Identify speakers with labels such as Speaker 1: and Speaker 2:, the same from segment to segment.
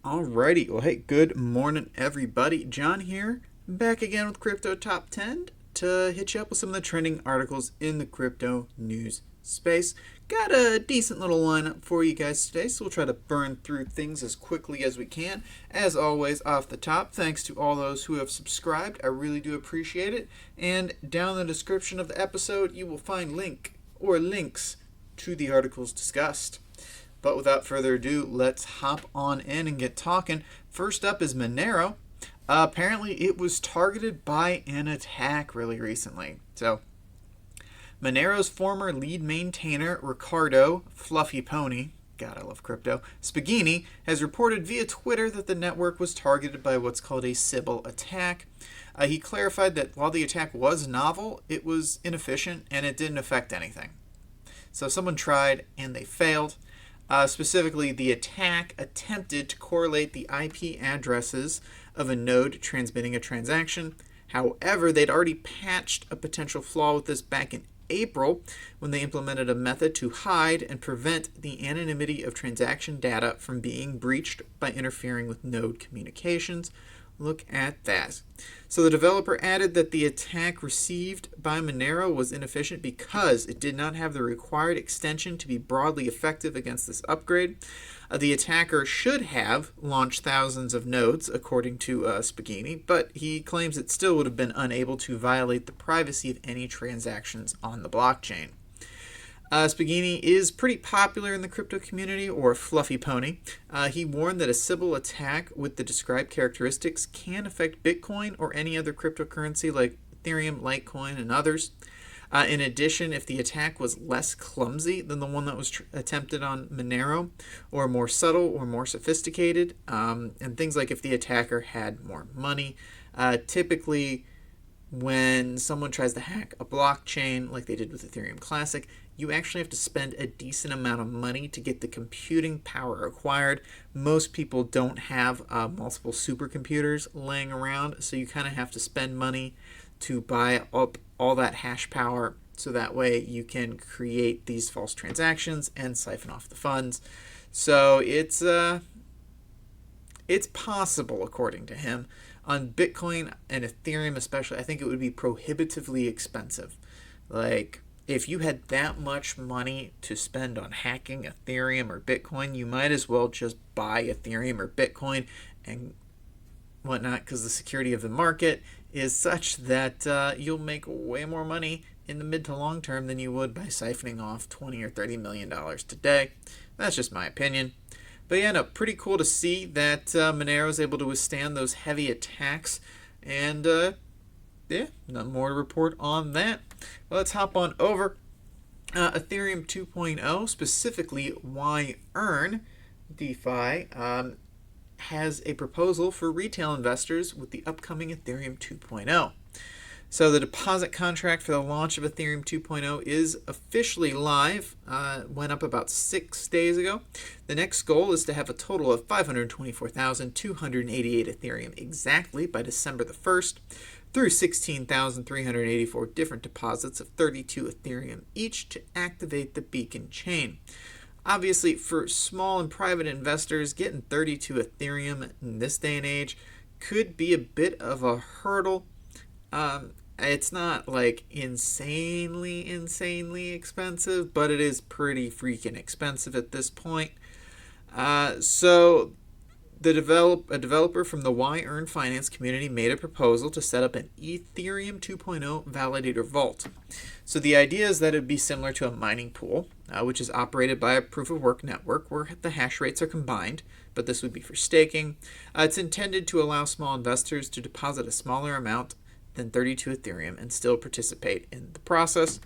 Speaker 1: Alrighty, well hey, good morning everybody. John here, back again with Crypto Top 10 to hit you up with some of the trending articles in the crypto news space. Got a decent little lineup for you guys today, so we'll try to burn through things as quickly as we can. As always, off the top, thanks to all those who have subscribed. I really do appreciate it. And down in the description of the episode, you will find links to the articles discussed. But without further ado, let's hop on in and get talking. First up is Monero. Apparently, it was targeted by an attack really recently. So, Monero's former lead maintainer, Ricardo Flufflypony, God, I love crypto, Spagini, has reported via Twitter that the network was targeted by what's called a Sybil attack. He clarified that while the attack was novel, it was inefficient and it didn't affect anything. So someone tried and they failed. Specifically, the attack attempted to correlate the IP addresses of a node transmitting a transaction. However, they'd already patched a potential flaw with this back in April when they implemented a method to hide and prevent the anonymity of transaction data from being breached by interfering with node communications. Look at that. So the developer added that the attack received by Monero was inefficient because it did not have the required extension to be broadly effective against this upgrade. The attacker should have launched thousands of nodes, according to Spagini, but he claims it still would have been unable to violate the privacy of any transactions on the blockchain. Spagini is pretty popular in the crypto community, or Flufflypony. He warned that a Sybil attack with the described characteristics can affect Bitcoin or any other cryptocurrency like Ethereum, Litecoin, and others. In addition, if the attack was less clumsy than the one that was attempted on Monero, or more subtle or more sophisticated, and things like if the attacker had more money, typically when someone tries to hack a blockchain like they did with Ethereum Classic, you actually have to spend a decent amount of money to get the computing power required. Most people don't have multiple supercomputers laying around, so you kind of have to spend money to buy up all that hash power so that way you can create these false transactions and siphon off the funds. So it's possible, according to him. On Bitcoin and Ethereum especially, I think it would be prohibitively expensive. Like, if you had that much money to spend on hacking Ethereum or Bitcoin, you might as well just buy Ethereum or Bitcoin and whatnot, because the security of the market is such that you'll make way more money in the mid to long term than you would by siphoning off $20 or $30 million today. That's just my opinion. But yeah, no, pretty cool to see that Monero is able to withstand those heavy attacks. And yeah, nothing more to report on that. Well, let's hop on over. Ethereum 2.0, specifically YEARN DeFi, has a proposal for retail investors with the upcoming Ethereum 2.0. So the deposit contract for the launch of Ethereum 2.0 is officially live, went up about 6 days ago. The next goal is to have a total of 524,288 Ethereum exactly by December the 1st, through 16,384 different deposits of 32 Ethereum each to activate the beacon chain. Obviously, for small and private investors, getting 32 Ethereum in this day and age could be a bit of a hurdle. It's not like insanely expensive, but it is pretty freaking expensive at this point. So a developer from the YEARN Finance community made a proposal to set up an Ethereum 2.0 validator vault. So the idea is that it would be similar to a mining pool, which is operated by a proof-of-work network where the hash rates are combined, but this would be for staking. It's intended to allow small investors to deposit a smaller amount than 32 Ethereum and still participate in the process.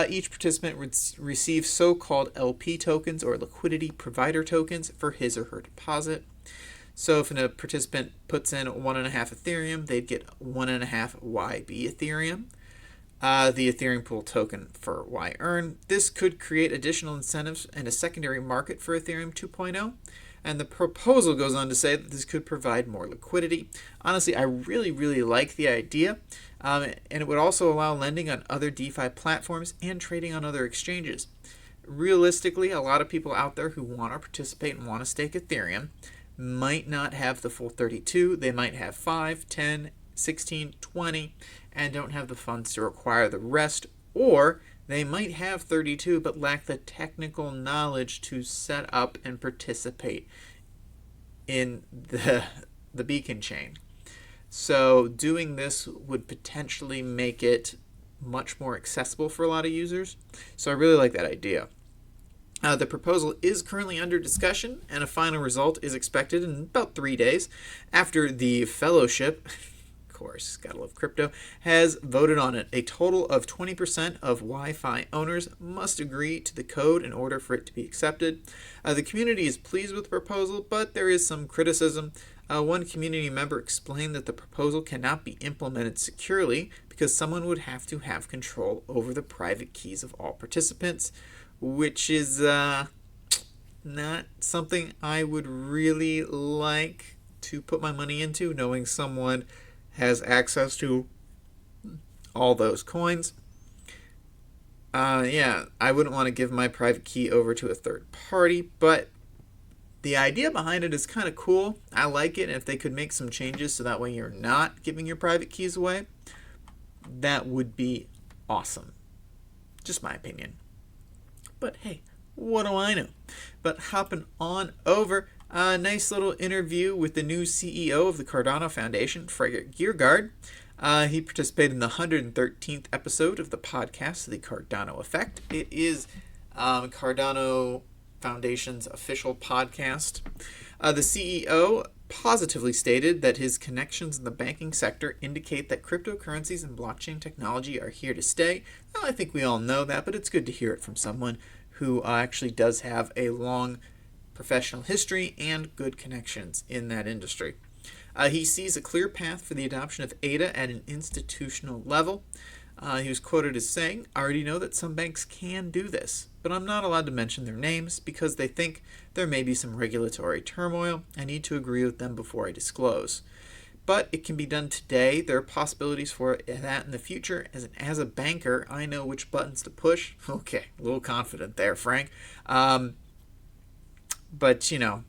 Speaker 1: Each participant would receive so-called LP tokens, or liquidity provider tokens, for his or her deposit. So if a participant puts in 1.5 Ethereum, they'd get 1.5 YB Ethereum, the Ethereum pool token for YEARN. This could create additional incentives and a secondary market for Ethereum 2.0. And the proposal goes on to say that this could provide more liquidity. Honestly, I really like the idea. And it would also allow lending on other DeFi platforms and trading on other exchanges. Realistically, a lot of people out there who want to participate and want to stake Ethereum might not have the full 32. They might have 5, 10, 16, 20, and don't have the funds to acquire the rest, or they might have 32 but lack the technical knowledge to set up and participate in the beacon chain. So doing this would potentially make it much more accessible for a lot of users. So I really like that idea. The proposal is currently under discussion, and a final result is expected in about 3 days after the fellowship, of course, gotta love crypto, has voted on it. A total of 20% of Wi-Fi owners must agree to the code in order for it to be accepted. The community is pleased with the proposal, but there is some criticism. One community member explained that the proposal cannot be implemented securely because someone would have to have control over the private keys of all participants, which is not something I would really like to put my money into, knowing someone has access to all those coins. Yeah, I wouldn't want to give my private key over to a third party, but the idea behind it is kind of cool. I like it, and if they could make some changes so that way you're not giving your private keys away, that would be awesome. Just my opinion. But hey, what do I know? But hopping on over, a nice little interview with the new CEO of the Cardano Foundation, Frederick Kierkegaard. He participated in the 113th episode of the podcast, The Cardano Effect. It is Cardano Foundation's official podcast. The CEO positively stated that his connections in the banking sector indicate that cryptocurrencies and blockchain technology are here to stay. Well, I think we all know that, but it's good to hear it from someone who actually does have a long professional history and good connections in that industry. He sees a clear path for the adoption of ADA at an institutional level. He was quoted as saying, "I already know that some banks can do this, but I'm not allowed to mention their names because they think there may be some regulatory turmoil. I need to agree with them before I disclose. But it can be done today. There are possibilities for that in the future. As a banker, I know which buttons to push." Okay, a little confident there, Frank. But, you know,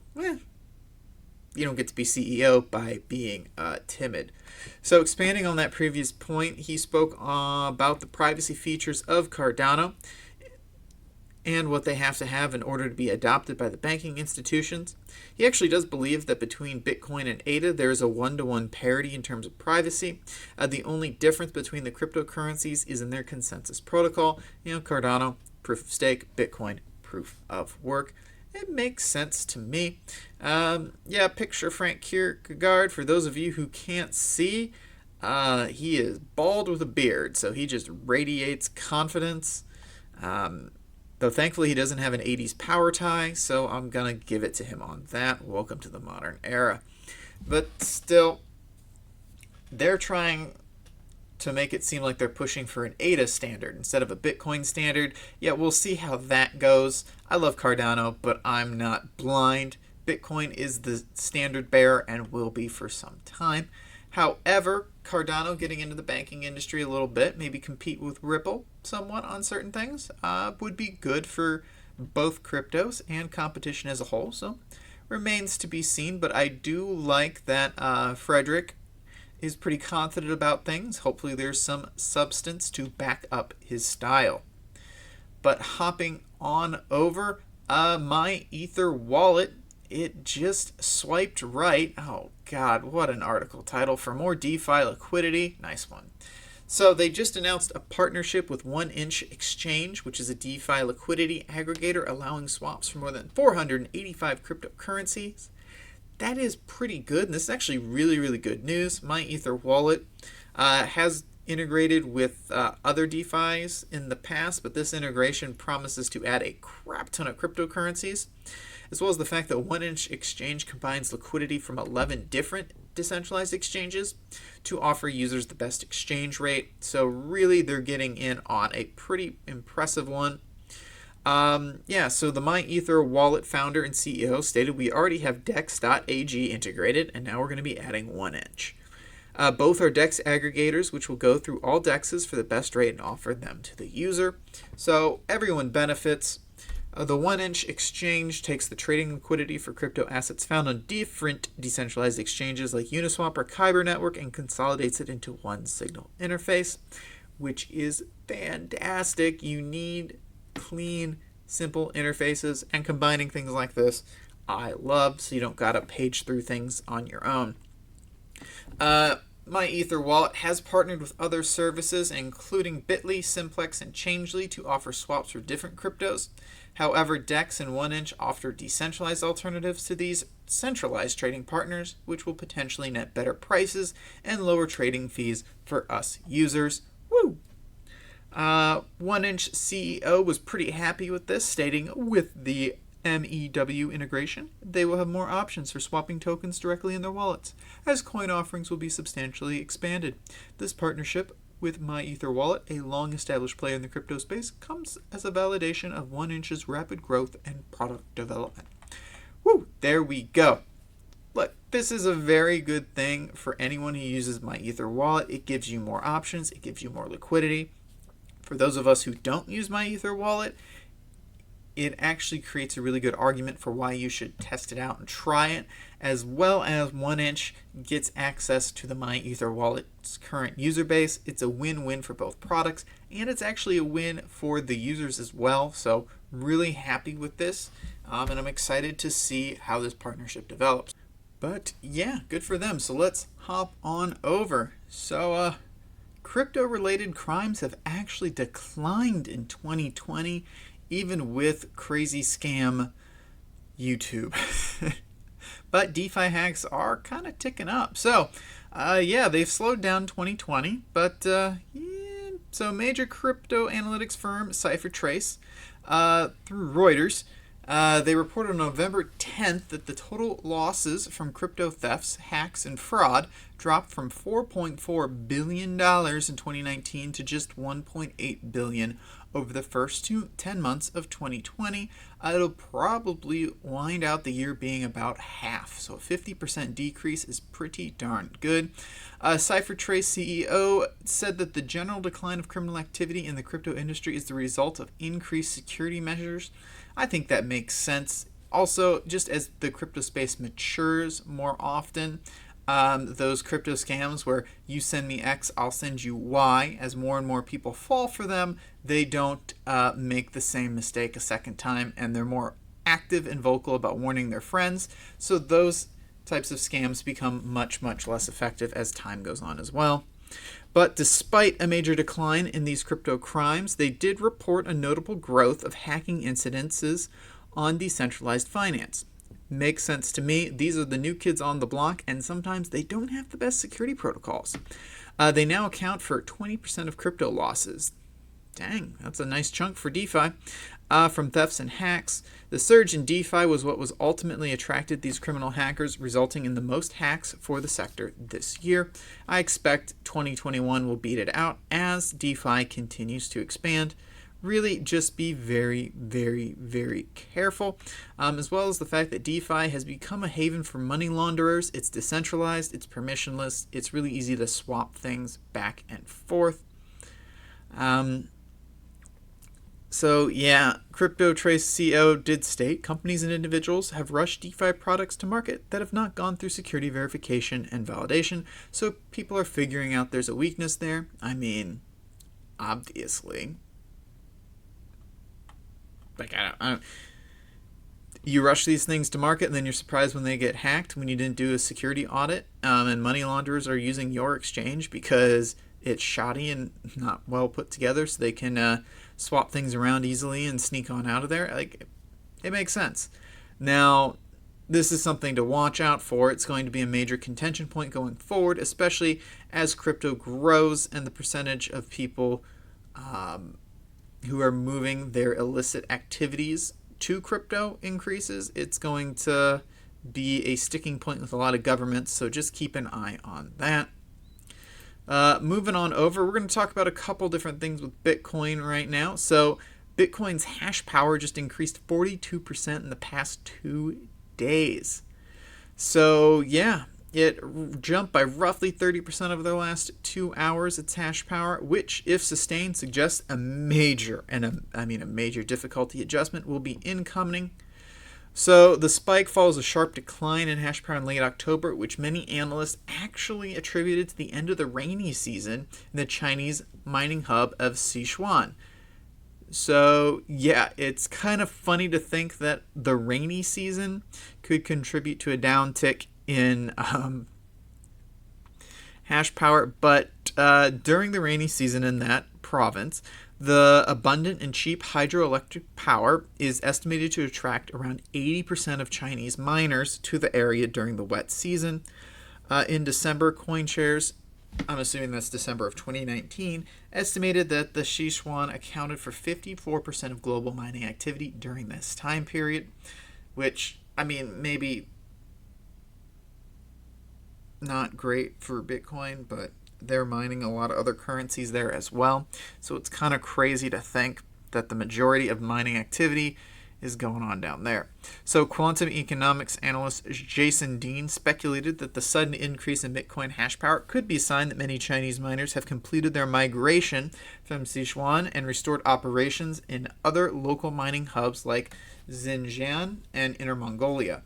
Speaker 1: you don't get to be CEO by being timid. So expanding on that previous point, he spoke about the privacy features of Cardano and what they have to have in order to be adopted by the banking institutions. He actually does believe that between Bitcoin and ADA, there is a one-to-one parity in terms of privacy. The only difference between the cryptocurrencies is in their consensus protocol. You know, Cardano, proof of stake, Bitcoin, proof of work. It makes sense to me. Yeah, picture Frank Kierkegaard. For those of you who can't see, he is bald with a beard, so he just radiates confidence. Though thankfully he doesn't have an 80s power tie, so I'm going to give it to him on that. Welcome to the modern era. But still, they're trying to make it seem like they're pushing for an ADA standard instead of a Bitcoin standard. Yeah, we'll see how that goes. I love Cardano, but I'm not blind. Bitcoin is the standard bearer and will be for some time. However, Cardano getting into the banking industry a little bit, maybe compete with Ripple somewhat on certain things, would be good for both cryptos and competition as a whole. So remains to be seen, but I do like that Frederick is pretty confident about things. Hopefully there's some substance to back up his style. But hopping on over, MyEther Wallet, it just swiped right. Oh God, what an article title for More DeFi Liquidity. Nice one. So they just announced a partnership with 1inch Exchange, which is a DeFi liquidity aggregator allowing swaps for more than 485 cryptocurrencies. That is pretty good, and this is actually really, really good news. MyEther Wallet has integrated with other DeFis in the past, but this integration promises to add a crap ton of cryptocurrencies, as well as the fact that 1inch Exchange combines liquidity from 11 different decentralized exchanges to offer users the best exchange rate. So really, they're getting in on a pretty impressive one. Yeah, so the MyEther Wallet founder and CEO stated, "We already have Dex.ag integrated, and now we're going to be adding 1inch. Both are DEX aggregators, which will go through all DEXs for the best rate and offer them to the user." So everyone benefits. The 1-inch exchange takes the trading liquidity for crypto assets found on different decentralized exchanges like Uniswap or Kyber Network and consolidates it into one signal interface, which is fantastic. You need clean, simple interfaces, and combining things like this I love, so you don't gotta page through things on your own. MyEther Wallet has partnered with other services, including Bitly, Simplex, and Changely, to offer swaps for different cryptos. However, DEX and 1inch offer decentralized alternatives to these centralized trading partners, which will potentially net better prices and lower trading fees for us users. Woo! 1inch CEO was pretty happy with this, stating, with the MEW integration, they will have more options for swapping tokens directly in their wallets, as coin offerings will be substantially expanded. This partnership with MyEther Wallet, a long-established player in the crypto space, comes as a validation of 1inch's rapid growth and product development. Woo! There we go. Look, this is a very good thing for anyone who uses MyEther Wallet. It gives you more options. It gives you more liquidity. For those of us who don't use MyEther Wallet, it actually creates a really good argument for why you should test it out and try it, as well as 1inch gets access to the MyEther Wallet's current user base. It's a win-win for both products, and it's actually a win for the users as well. So really happy with this, and I'm excited to see how this partnership develops. But yeah, good for them. So let's hop on over. So crypto-related crimes have actually declined in 2020, even with crazy scam YouTube. But DeFi hacks are kind of ticking up. So, yeah, they've slowed down 2020. But, yeah, so major crypto analytics firm CipherTrace, through Reuters, they reported on November 10th that the total losses from crypto thefts, hacks, and fraud dropped from $4.4 billion in 2019 to just $1.8 billion over the first 10 months of 2020. It'll probably wind out the year being about half, so a 50% decrease is pretty darn good. CipherTrace CEO said that the general decline of criminal activity in the crypto industry is the result of increased security measures. I think that makes sense. Also, just as the crypto space matures more often, those crypto scams where you send me X, I'll send you Y, as more and more people fall for them, they don't make the same mistake a second time, and they're more active and vocal about warning their friends. So those types of scams become much, much less effective as time goes on as well. But despite a major decline in these crypto crimes, they did report a notable growth of hacking incidences on decentralized finance. Makes sense to me. These are the new kids on the block, and sometimes they don't have the best security protocols. They now account for 20% of crypto losses. Dang, that's a nice chunk for DeFi. From thefts and hacks. The surge in DeFi was what was ultimately attracted these criminal hackers, resulting in the most hacks for the sector this year. I expect 2021 will beat it out as DeFi continues to expand. Really just be very, very, very careful, as well as the fact that DeFi has become a haven for money launderers. It's decentralized, it's permissionless, it's really easy to swap things back and forth. So yeah, CryptoTrace CEO did state companies and individuals have rushed DeFi products to market that have not gone through security verification and validation, so people are figuring out there's a weakness there. I mean, obviously. Like, I don't, you rush these things to market and then you're surprised when they get hacked when you didn't do a security audit, and money launderers are using your exchange because it's shoddy and not well put together, so they can swap things around easily and sneak on out of there. Like, it makes sense. Now, this is something to watch out for. It's going to be a major contention point going forward, especially as crypto grows and the percentage of people who are moving their illicit activities to crypto increases. It's going to be a sticking point with a lot of governments, so just keep an eye on that. Moving on over, we're going to talk about a couple different things with Bitcoin right now. So Bitcoin's hash power just increased 42% in the past 2 days. So yeah, It jumped by roughly 30% over the last 2 hours, its hash power, which, if sustained, suggests a major difficulty adjustment will be incoming. So the spike follows a sharp decline in hash power in late October, which many analysts actually attributed to the end of the rainy season in the Chinese mining hub of Sichuan. So yeah, it's kind of funny to think that the rainy season could contribute to a downtick in hash power, but during the rainy season in that province, the abundant and cheap hydroelectric power is estimated to attract around 80% of Chinese miners to the area during the wet season. In December, CoinShares, I'm assuming that's December of 2019, estimated that the Sichuan accounted for 54% of global mining activity during this time period, which, maybe not great for Bitcoin, but they're mining a lot of other currencies there as well. So it's kind of crazy to think that the majority of mining activity is going on down there. So quantum economics analyst Jason Dean speculated that the sudden increase in Bitcoin hash power could be a sign that many Chinese miners have completed their migration from Sichuan and restored operations in other local mining hubs like Xinjiang and Inner Mongolia.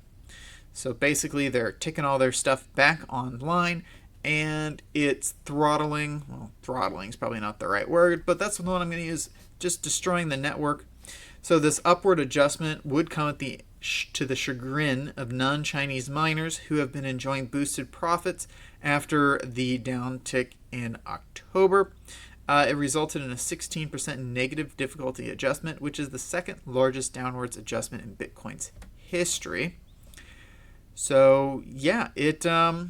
Speaker 1: So basically they're ticking all their stuff back online, and it's throttling is probably not the right word, but that's the one I'm going to use, just destroying the network. So this upward adjustment would come at to the chagrin of non-Chinese miners who have been enjoying boosted profits after the downtick in October. It resulted in a 16% negative difficulty adjustment, which is the second largest downwards adjustment in Bitcoin's history. So yeah, it's kind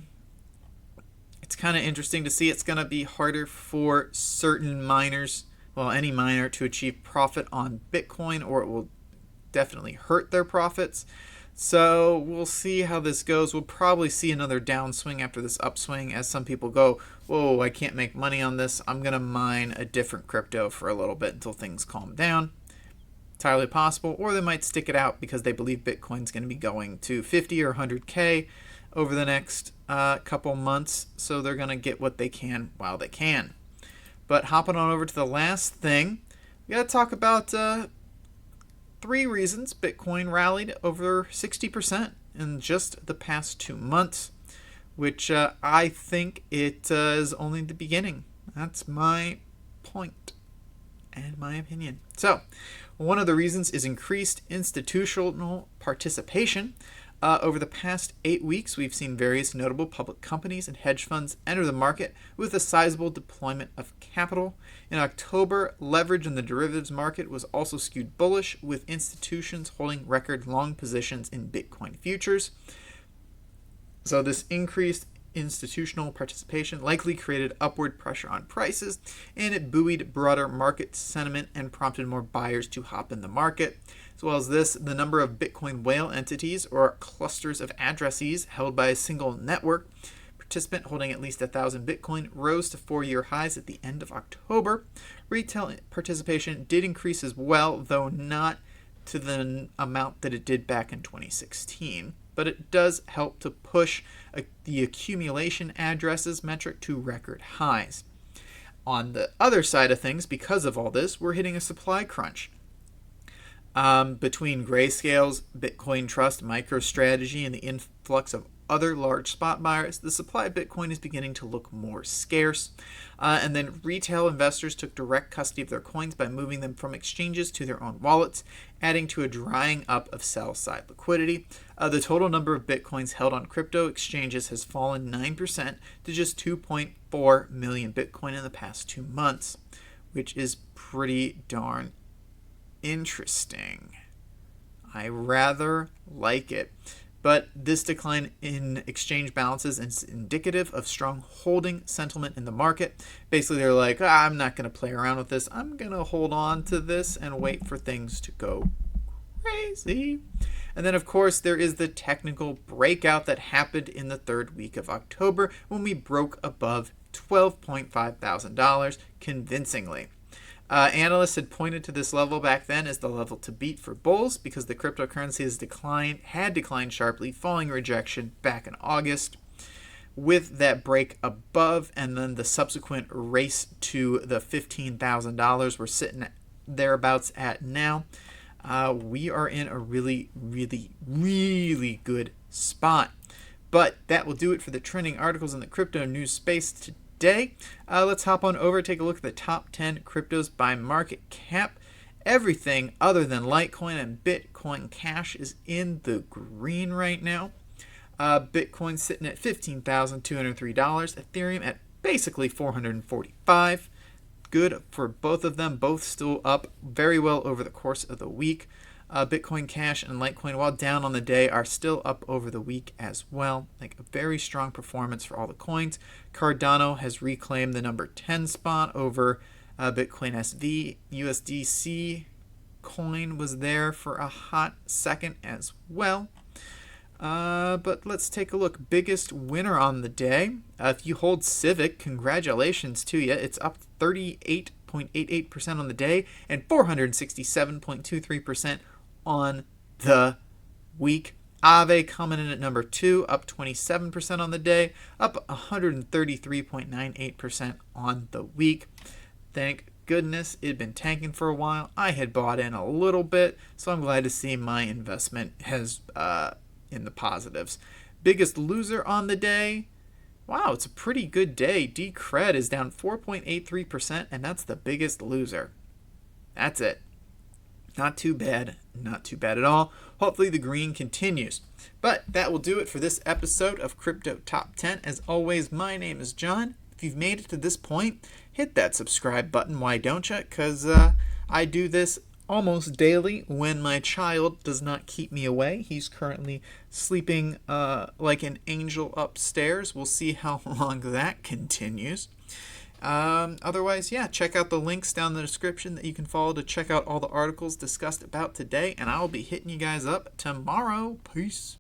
Speaker 1: of interesting to see. It's going to be harder for certain miners, any miner, to achieve profit on Bitcoin, or it will definitely hurt their profits. So we'll see how this goes. We'll probably see another downswing after this upswing as some people go, whoa, I can't make money on this. I'm going to mine a different crypto for a little bit until things calm down. Entirely possible. Or they might stick it out because they believe Bitcoin's going to be going to 50 or 100K over the next couple months. So they're going to get what they can while they can. But hopping on over to the last thing, we got to talk about 3 reasons Bitcoin rallied over 60% in just the past 2 months, which I think it is only the beginning. That's my point and my opinion. So, one of the reasons is increased institutional participation. Over the past 8 weeks, we've seen various notable public companies and hedge funds enter the market with a sizable deployment of capital. In October, leverage in the derivatives market was also skewed bullish, with institutions holding record long positions in Bitcoin futures. So this increased institutional participation likely created upward pressure on prices, and it buoyed broader market sentiment and prompted more buyers to hop in the market. As well as this, the number of Bitcoin whale entities, or clusters of addressees held by a single network participant holding at least 1,000 Bitcoin, rose to 4-year highs at the end of October. Retail participation did increase as well, though not to the amount that it did back in 2016. But it does help to push the accumulation addresses metric to record highs. On the other side of things, because of all this, we're hitting a supply crunch. Between Grayscale's Bitcoin Trust MicroStrategy and the influx of other large spot buyers, the supply of Bitcoin is beginning to look more scarce. And then retail investors took direct custody of their coins by moving them from exchanges to their own wallets, adding to a drying up of sell-side liquidity. The total number of Bitcoins held on crypto exchanges has fallen 9% to just 2.4 million Bitcoin in the past 2 months, which is pretty darn interesting. I rather like it. But this decline in exchange balances is indicative of strong holding sentiment in the market. Basically, they're like, I'm not going to play around with this. I'm going to hold on to this and wait for things to go crazy. And then, of course, there is the technical breakout that happened in the 3rd week of October when we broke above $12.5 thousand convincingly. Analysts had pointed to this level back then as the level to beat for bulls because the cryptocurrency had declined sharply following rejection back in August. with that break above and then the subsequent race to the $15,000 we're sitting at thereabouts at now, we are in a really, really, really good spot. But that will do it for the trending articles in the crypto news space today. Let's hop on over, take a look at the top 10 cryptos by market cap. Everything other than Litecoin and Bitcoin Cash is in the green right now. Bitcoin sitting at $15,203. Ethereum at basically $445. Good for both of them, both still up very well over the course of the week. Bitcoin Cash and Litecoin, while down on the day, are still up over the week as well. Like a very strong performance for all the coins. Cardano has reclaimed the number 10 spot over Bitcoin SV. USDC coin was there for a hot second as well. But let's take a look. Biggest winner on the day. If you hold Civic, congratulations to you. It's up 38.88% on the day and 467.23% on the week. Aave coming in at number 2, up 27% on the day, up 133.98% on the week. Thank goodness, it had been tanking for a while. I had bought in a little bit, so I'm glad to see my investment has in the positives. Biggest loser on the day. Wow, it's a pretty good day. Decred is down 4.83%, and that's the biggest loser. That's it. Not too bad. Not too bad at all. Hopefully the green continues. But that will do it for this episode of Crypto Top 10. As always, my name is John. If you've made it to this point, hit that subscribe button. Why don't you? Because I do this almost daily when my child does not keep me away. He's currently sleeping like an angel upstairs. We'll see how long that continues. Otherwise, yeah, check out the links down in the description that you can follow to check out all the articles discussed about today, and I'll be hitting you guys up tomorrow. Peace.